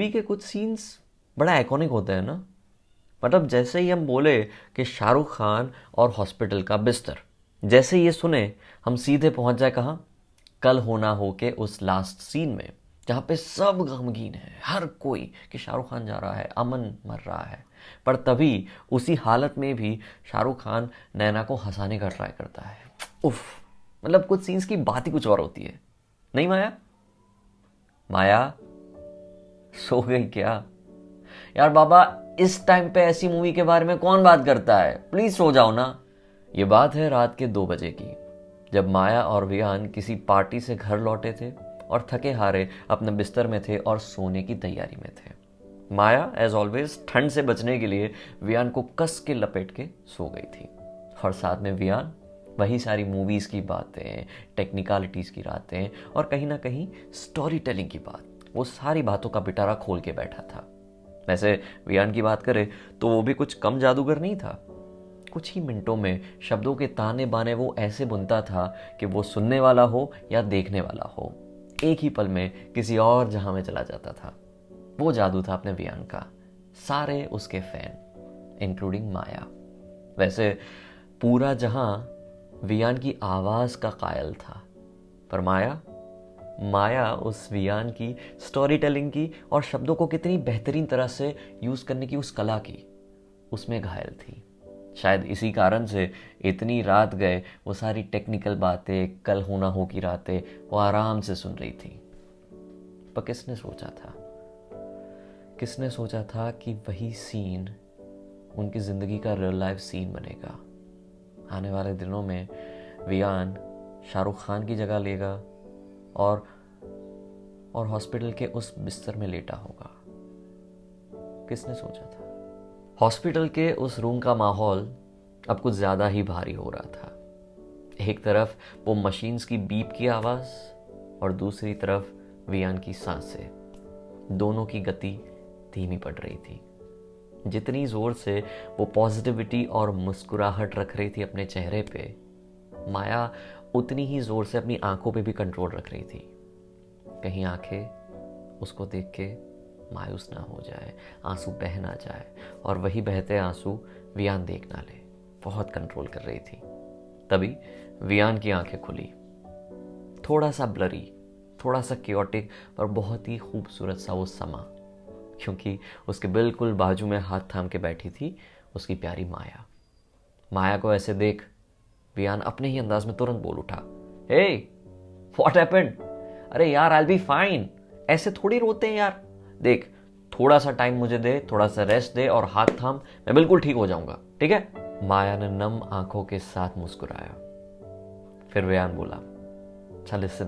Movie के कुछ scenes बड़ा आइकॉनिक होते हैं ना। मतलब जैसे ही हम बोले कि शाहरुख खान और हॉस्पिटल का बिस्तर, जैसे ही ये सुने हम सीधे पहुंच जाए कहाँ, कल हो ना हो के उस लास्ट सीन में, जहाँ पे सब गमगीन है, हर कोई कि शाहरुख खान जा रहा है, अमन मर रहा है। पर तभी उसी हालत में भी शाहरुख खान नैना को हंसाने का ट्राई करता है। उफ, मतलब कुछ सीन्स की बात ही कुछ और होती है। नहीं माया? माया सो गई क्या? यार बाबा, इस टाइम पे ऐसी मूवी के बारे में कौन बात करता है? प्लीज सो जाओ ना। ये बात है रात के 2 बजे की, जब माया और वियान किसी पार्टी से घर लौटे थे और थके हारे अपने बिस्तर में थे और सोने की तैयारी में थे। माया एज ऑलवेज ठंड से बचने के लिए वियान को कस के लपेट के सो गई थी, और साथ में वियान वही सारी मूवीज की बातें, टेक्निकलिटीज की रातें और कहीं ना कहीं स्टोरी टेलिंग की बात, वो सारी बातों का पिटारा खोल के बैठा था। वैसे वियान की बात करें तो वो भी कुछ कम जादूगर नहीं था। कुछ ही मिनटों में शब्दों के ताने बाने वो ऐसे बुनता था कि वो सुनने वाला हो या देखने वाला हो, एक ही पल में किसी और जहां में चला जाता था। वो जादू था अपने वियान का, सारे उसके फैन इंक्लूडिंग माया। वैसे पूरा जहां वियान की आवाज का कायल था, पर माया माया उस वियान की स्टोरी टेलिंग की और शब्दों को कितनी बेहतरीन तरह से यूज करने की उस कला की, उसमें घायल थी। शायद इसी कारण से इतनी रात गए वो सारी टेक्निकल बातें, कल होना हो की रातें वो आराम से सुन रही थी। पर किसने सोचा था कि वही सीन उनकी जिंदगी का रियल लाइफ सीन बनेगा। आने वाले दिनों में वियान शाहरुख खान की जगह लेगा और हॉस्पिटल के उस बिस्तर में लेटा होगा। किसने सोचा था? हॉस्पिटल के उस रूम का माहौल अब कुछ ज्यादा ही भारी हो रहा था। एक तरफ वो मशीन्स की बीप की आवाज और दूसरी तरफ वियान की सांसें, दोनों की गति धीमी पड़ रही थी। जितनी जोर से वो पॉजिटिविटी और मुस्कुराहट रख रही थी अपने चेहरे पे, माया उतनी ही जोर से अपनी आंखों पे भी कंट्रोल रख रही थी। कहीं आंखें उसको देख के मायूस ना हो जाए, आंसू बह ना जाए और वही बहते आंसू वियान देख ना ले। बहुत कंट्रोल कर रही थी। तभी वियान की आंखें खुली, थोड़ा सा ब्लरी, थोड़ा सा क्योटिक, पर बहुत ही खूबसूरत सा वो समा, क्योंकि उसके बिल्कुल बाजू में हाथ थाम के बैठी थी उसकी प्यारी माया। माया को ऐसे देख वियान अपने ही अंदाज में तुरंत बोल उठा, हे व्हाट हैपेंड? अरे यार, आई विल बी फाइन। ऐसे थोड़ी रोते हैं यार। देख, थोड़ा सा टाइम मुझे दे, थोड़ा सा रेस्ट दे और हाथ थाम, मैं बिल्कुल ठीक हो जाऊंगा, ठीक है? माया ने नम आंखों के साथ मुस्कुराया। फिर वियान बोला, अच्छा listen,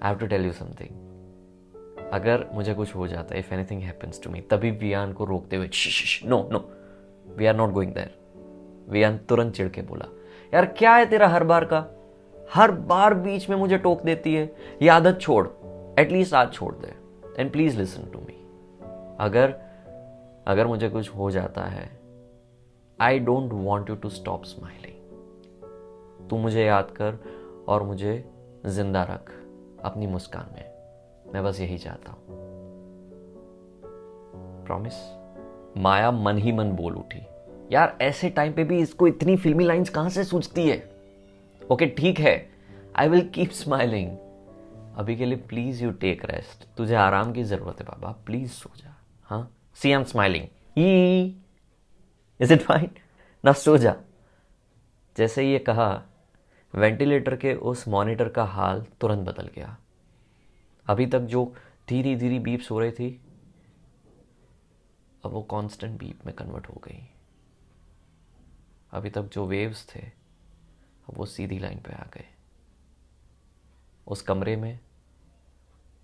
I have to tell you something. अगर मुझे कुछ हो जाता है, if anything happens to me, तभी वियान को रोकते हुए, no no, we are not going there. Viaan तुरंत चिढ़ के बोला, यार क्या है तेरा हर बार का? हर बार बीच में मुझे टोक देती है। ये आदत छोड़, एटलीस्ट आज छोड़ दे, and please listen to me. अगर मुझे कुछ हो जाता है, I don't want you to stop smiling. तू मुझे याद कर और मुझे जिंदा रख अपनी मुस्कान में। मैं बस यही चाहता हूं, प्रॉमिस। माया मन ही मन बोल उठी, यार ऐसे टाइम पे भी इसको इतनी फिल्मी लाइंस कहां से सूझती है? ओके ठीक है, आई विल कीप स्माइलिंग। अभी के लिए प्लीज यू टेक रेस्ट, तुझे आराम की जरूरत है बाबा, प्लीज सो जा। हाँ, see I am smiling, is it fine? ना सो जा। जैसे ही ये कहा, वेंटिलेटर के उस मॉनिटर का हाल तुरंत बदल गया। अभी तक जो धीरे धीरे बीप्स हो रही थी, अब वो कांस्टेंट बीप में कन्वर्ट हो गई। अभी तक जो वेव्स थे, अब वो सीधी लाइन पे आ गए। उस कमरे में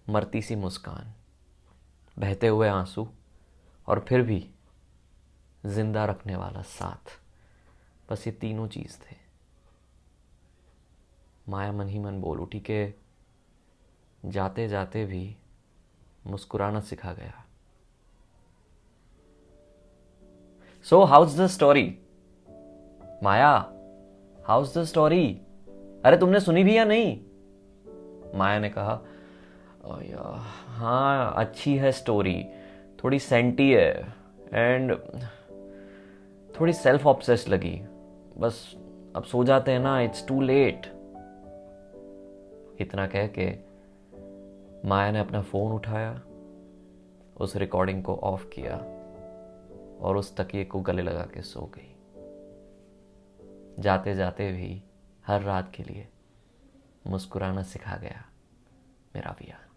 मरती सी मुस्कान, बहते हुए आंसू और फिर भी जिंदा रखने वाला साथ, बस ये तीनों चीज थे। माया मन ही मन बोल उठी कि जाते जाते भी मुस्कुराना सिखा गया। So how's the story? Maya, how's the story? अरे तुमने सुनी भी या नहीं? माया ने कहा, हाँ अच्छी है स्टोरी, थोड़ी सेंटी है एंड थोड़ी सेल्फ ऑब्सेस्ड लगी। बस अब सो जाते हैं ना, इट्स टू लेट। इतना कह के माया ने अपना फ़ोन उठाया, उस रिकॉर्डिंग को ऑफ किया और उस तकिए को गले लगा के सो गई। जाते जाते भी हर रात के लिए मुस्कुराना सिखा गया मेरा वियान।